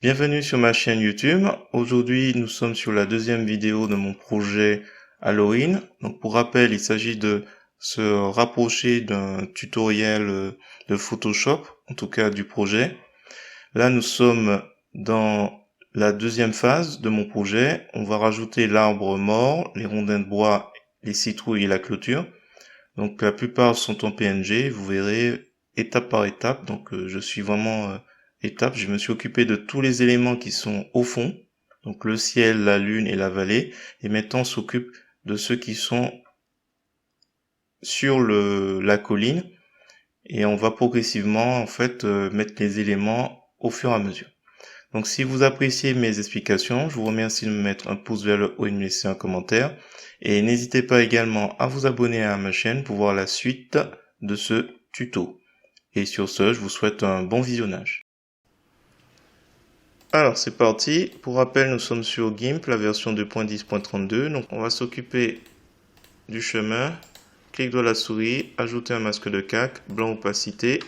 Bienvenue sur ma chaîne YouTube. Aujourd'hui, nous sommes sur la deuxième vidéo de mon projet Halloween. Donc, pour rappel, il s'agit de se rapprocher d'un tutoriel de Photoshop, en tout cas du projet. Là, nous sommes dans la deuxième phase de mon projet. On va rajouter l'arbre mort, les rondins de bois, les citrouilles et la clôture. Donc, la plupart sont en PNG. Vous verrez étape par étape. Donc, je suis vraiment étape. Je me suis occupé de tous les éléments qui sont au fond. Donc, le ciel, la lune et la vallée. Et maintenant, on s'occupe de ceux qui sont sur la colline. Et on va progressivement, en fait, mettre les éléments au fur et à mesure. Donc, si vous appréciez mes explications, je vous remercie de me mettre un pouce vers le haut et de me laisser un commentaire. Et n'hésitez pas également à vous abonner à ma chaîne pour voir la suite de ce tuto. Et sur ce, je vous souhaite un bon visionnage. Alors, c'est parti. Pour rappel, nous sommes sur GIMP, la version 2.10.32. Donc, on va s'occuper du chemin. Clic droit de la souris, ajouter un masque de calque, blanc opacité.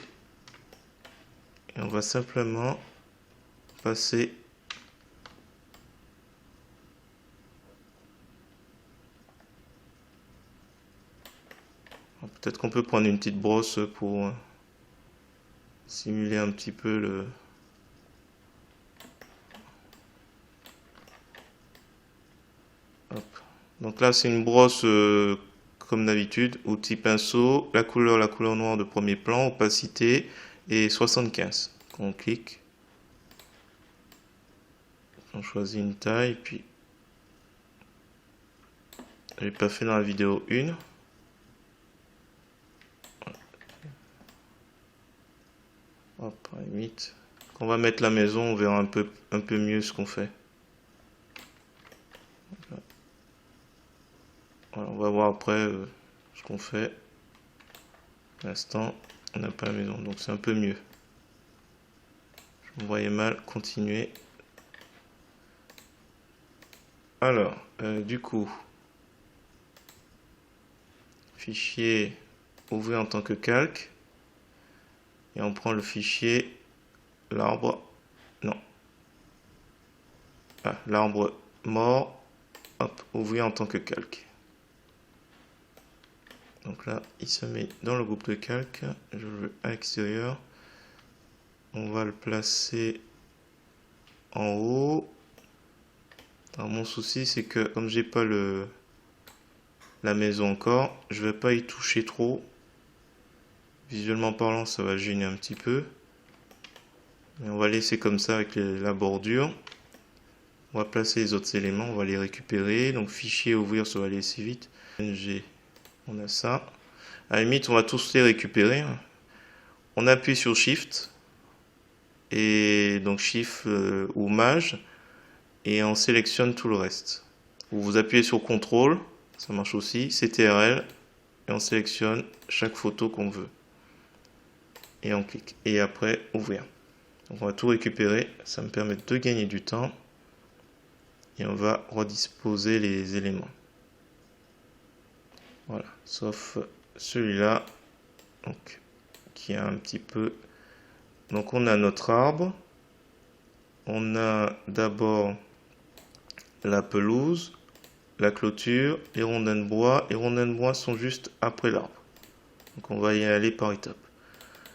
Et on va simplement passer peut-être qu'on peut prendre une petite brosse pour simuler un petit peu le... Hop. Donc là, c'est une brosse comme d'habitude, outil pinceau, la couleur noire de premier plan, opacité et 75. On clique, on choisit une taille, puis je l'ai pas fait dans la vidéo 1. Hop, à la limite. Quand on va mettre la maison, on verra un peu mieux ce qu'on fait. Voilà, on va voir après ce qu'on fait. Pour l'instant, on n'a pas la maison, donc c'est un peu mieux. Je me voyais mal, continuer. Alors, du coup, fichier ouvrir en tant que calque. Et on prend le fichier l'arbre, non, l'arbre mort, hop, ouvrir en tant que calque. Donc là, il se met dans le groupe de calque. Je veux à l'extérieur. On va le placer en haut. Alors mon souci, c'est que comme j'ai pas la maison encore, je vais pas y toucher trop. Visuellement parlant, ça va gêner un petit peu. Mais on va laisser comme ça avec la bordure. On va placer les autres éléments, on va les récupérer. Donc fichier ouvrir, ça va aller assez vite. PNG, on a ça. À la limite, on va tous les récupérer. On appuie sur Shift. Et donc Shift ou Maj. Et on sélectionne tout le reste. Ou vous appuyez sur CTRL, ça marche aussi. CTRL. Et on sélectionne chaque photo qu'on veut. Et on clique. Et après, ouvrir. Donc on va tout récupérer. Ça me permet de gagner du temps. Et on va redisposer les éléments. Voilà, sauf celui-là, donc qui a un petit peu. Donc on a notre arbre. On a d'abord la pelouse, la clôture, les rondins de bois. Les rondins de bois sont juste après l'arbre. Donc on va y aller par étapes.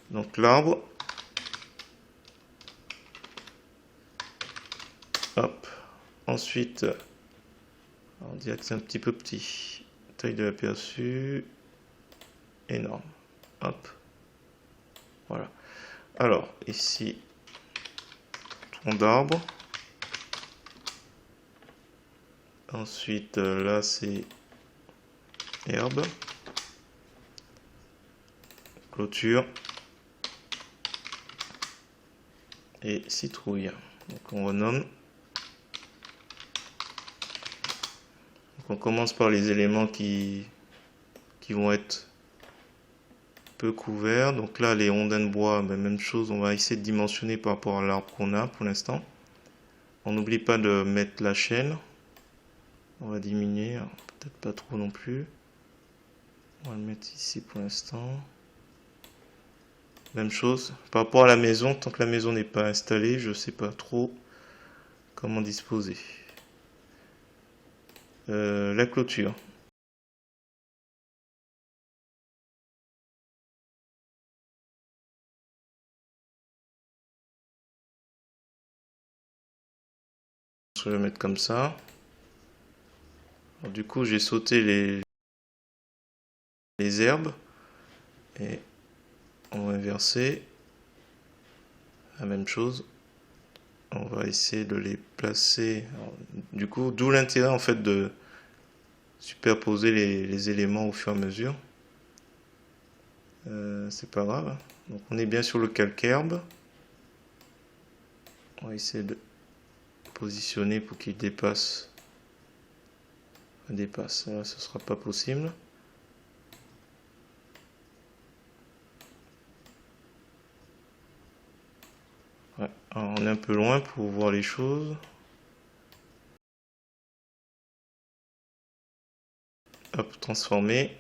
Donc l'arbre. Hop. Ensuite, on dirait que c'est un petit peu petit. Taille de l'aperçu. Énorme. Hop. Voilà. Alors, ici, tronc d'arbre. Ensuite, là, c'est herbe. Clôture. Et citrouille. Donc, on renomme. Donc, on commence par les éléments qui vont être peu couverts. Donc là, les rondins de bois, ben, même chose. On va essayer de dimensionner par rapport à l'arbre qu'on a pour l'instant. On n'oublie pas de mettre la chaîne. On va diminuer, peut-être pas trop non plus. On va le mettre ici pour l'instant. Même chose, par rapport à la maison, tant que la maison n'est pas installée, je sais pas trop comment disposer la clôture. Je vais mettre comme ça. Alors, du coup, j'ai sauté les herbes et on va inverser la même chose. On va essayer de les placer. Alors, du coup, d'où l'intérêt en fait de superposer les éléments au fur et à mesure. C'est pas grave. Donc on est bien sur le calque-herbe. On va essayer de positionner pour qu'il dépasse. Là, ce sera pas possible. Ouais. Alors, on est un peu loin pour voir les choses. Hop, transformer.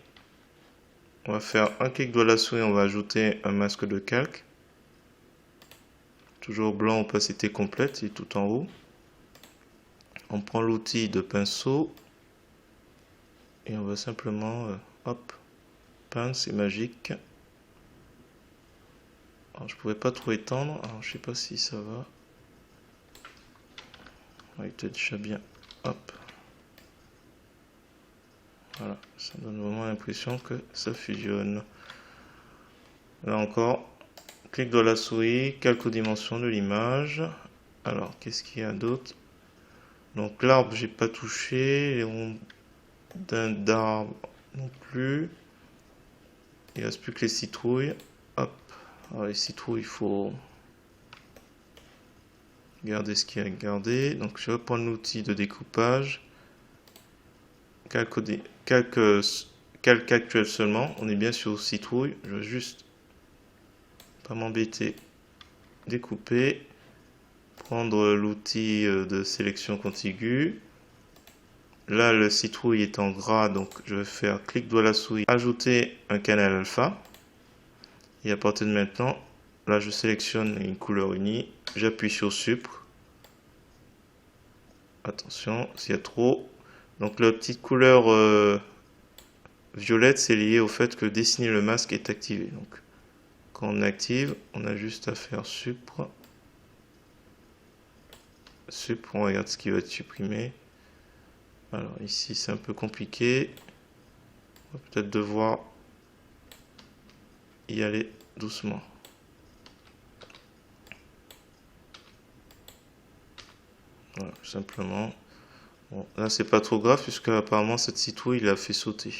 On va faire un clic droit de la souris, on va ajouter un masque de calque. Toujours blanc, opacité complète, et tout en haut. On prend l'outil de pinceau. Et on va simplement, hop, peindre, c'est magique. Alors, je pouvais pas trop étendre, alors je sais pas si ça va. Ouais, peut-être déjà bien. Hop. Voilà, ça donne vraiment l'impression que ça fusionne. Là encore, clic de la souris, calque aux dimensions de l'image. Alors, qu'est-ce qu'il y a d'autre? Donc l'arbre, j'ai pas touché, les ronds d'arbre non plus. Il reste plus que les citrouilles. Hop. Alors les citrouilles, il faut garder ce qu'il y a à garder. Donc je vais reprendre l'outil de découpage. Calque actuel seulement. On est bien sur citrouille. Je vais juste pas m'embêter. Découper. Prendre l'outil de sélection contiguë. Là, le citrouille est en gras, donc je vais faire clic droit de la souris, ajouter un canal alpha. Et à partir de maintenant, là, je sélectionne une couleur unie. J'appuie sur Supre. Attention, s'il y a trop. Donc la petite couleur violette, c'est lié au fait que dessiner le masque est activé. Donc quand on active, on a juste à faire Supre. Supre, on regarde ce qui va être supprimé. Alors ici, c'est un peu compliqué. On va peut-être devoir y aller doucement. Voilà, simplement. Bon, là, c'est pas trop grave puisque apparemment cette citrouille il a fait sauter.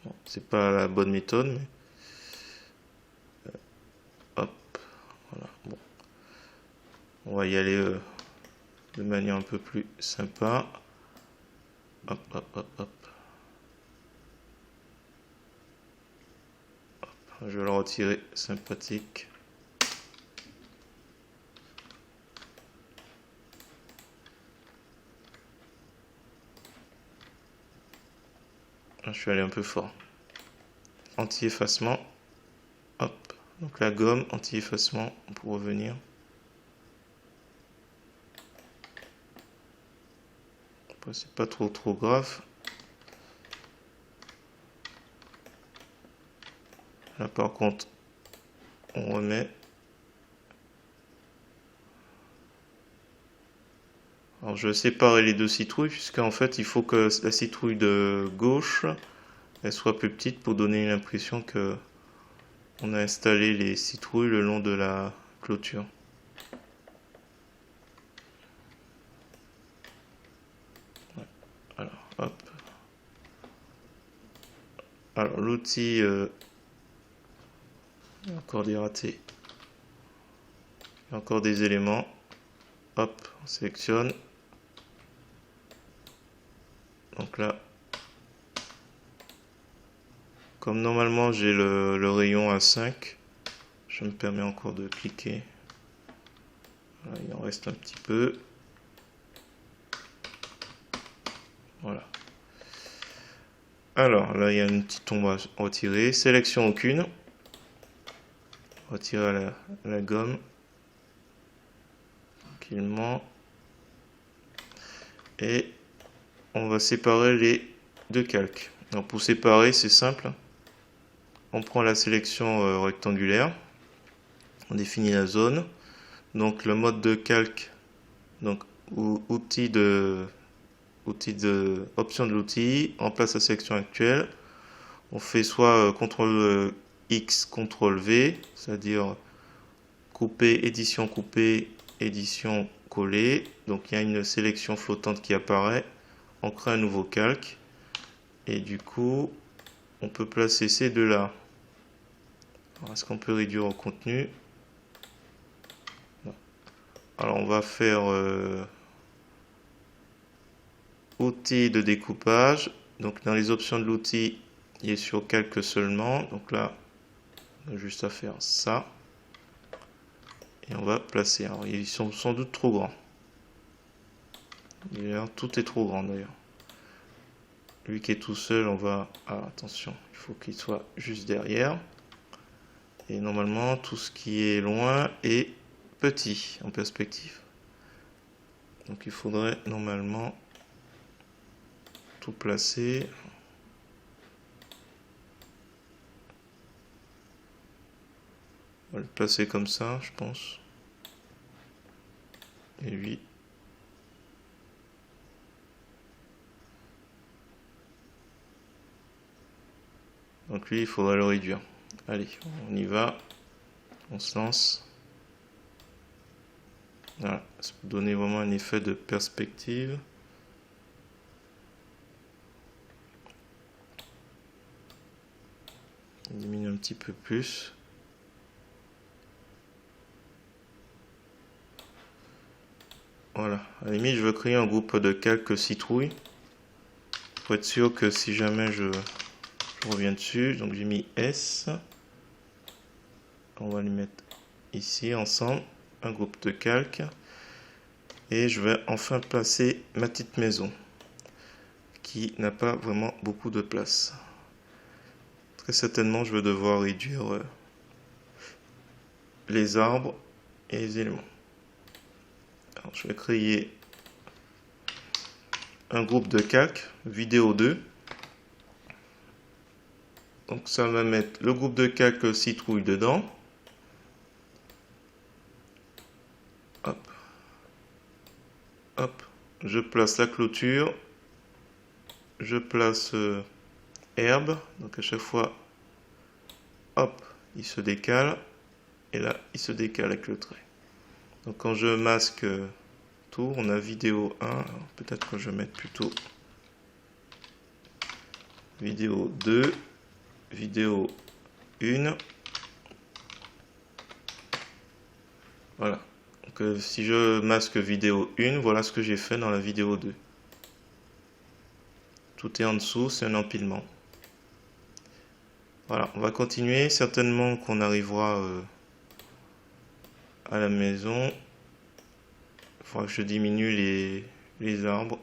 Bon, c'est pas la bonne méthode, mais hop, voilà. Bon, on va y aller de manière un peu plus sympa. Hop, hop, hop, hop. Hop, je vais le retirer, sympathique. Là, je suis allé un peu fort. Anti-effacement. Hop. Donc la gomme, anti-effacement pour revenir. Après, c'est pas trop grave. Là par contre, on remet. Alors je vais séparer les deux citrouilles puisqu'en fait il faut que la citrouille de gauche elle soit plus petite pour donner l'impression que on a installé les citrouilles le long de la clôture. Ouais. Alors hop. Alors l'outil encore des ratés. Il y a encore des éléments. Hop, on sélectionne. Donc là, comme normalement j'ai le rayon à 5, je me permets encore de cliquer. Voilà, il en reste un petit peu. Voilà. Alors là, il y a une petite ombre à retirer. Sélection aucune. Retirer la gomme. empilement. Et on va séparer les deux calques. Alors pour séparer, c'est simple. On prend la sélection rectangulaire. On définit la zone. Donc le mode de calque, donc option de l'outil, on place la sélection actuelle. On fait soit CTRL X, CTRL V, c'est-à-dire couper, édition coller. Donc il y a une sélection flottante qui apparaît. On crée un nouveau calque. Et du coup, on peut placer ces deux-là. Est-ce qu'on peut réduire au contenu? Alors on va faire outil de découpage. Donc dans les options de l'outil, il est sur calque seulement. Donc là, on a juste à faire ça. Et on va placer. Alors ils sont sans doute trop grands. D'ailleurs, tout est trop grand d'ailleurs. Lui qui est tout seul, on va... Ah, attention, il faut qu'il soit juste derrière. Et normalement, tout ce qui est loin est petit en perspective. Donc il faudrait normalement tout placer. On va le placer comme ça, je pense. Et lui. Donc lui, il faudra le réduire. Allez, on y va. On se lance. Voilà, ça peut donner vraiment un effet de perspective. On diminue un petit peu plus. Voilà, à la limite, je veux créer un groupe de calques citrouille. Pour être sûr que si jamais je reviens dessus, donc j'ai mis S. On va les mettre ici ensemble, un groupe de calques. Et je vais enfin placer ma petite maison, qui n'a pas vraiment beaucoup de place. Très certainement, je vais devoir réduire les arbres et les éléments. Alors, je vais créer un groupe de calques, vidéo 2. Donc ça va mettre le groupe de calques citrouille dedans. Hop. Hop. Je place la clôture. Je place herbe. Donc à chaque fois, hop, il se décale. Et là, il se décale avec le trait. Donc quand je masque tout, on a vidéo 1. Peut-être que je vais mettre plutôt vidéo 2. Vidéo 1. Voilà. Donc, si je masque vidéo 1, voilà ce que j'ai fait dans la vidéo 2. Tout est en dessous, c'est un empilement. Voilà, on va continuer. Certainement qu'on arrivera à la maison. Il faudra que je diminue les arbres.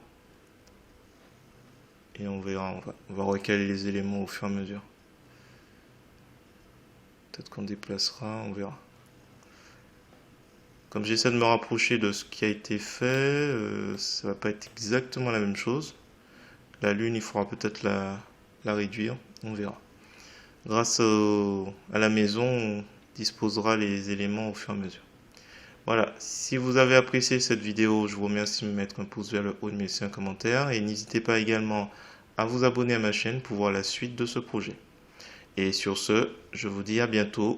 Et on verra, on va recaler les éléments au fur et à mesure. Peut-être qu'on déplacera, on verra. Comme j'essaie de me rapprocher de ce qui a été fait, ça va pas être exactement la même chose. La lune, il faudra peut-être la réduire, on verra. Grâce à la maison, on disposera les éléments au fur et à mesure. Voilà, si vous avez apprécié cette vidéo, je vous remercie de me mettre un pouce vers le haut, de me laisser un commentaire. Et n'hésitez pas également à vous abonner à ma chaîne pour voir la suite de ce projet. Et sur ce, je vous dis à bientôt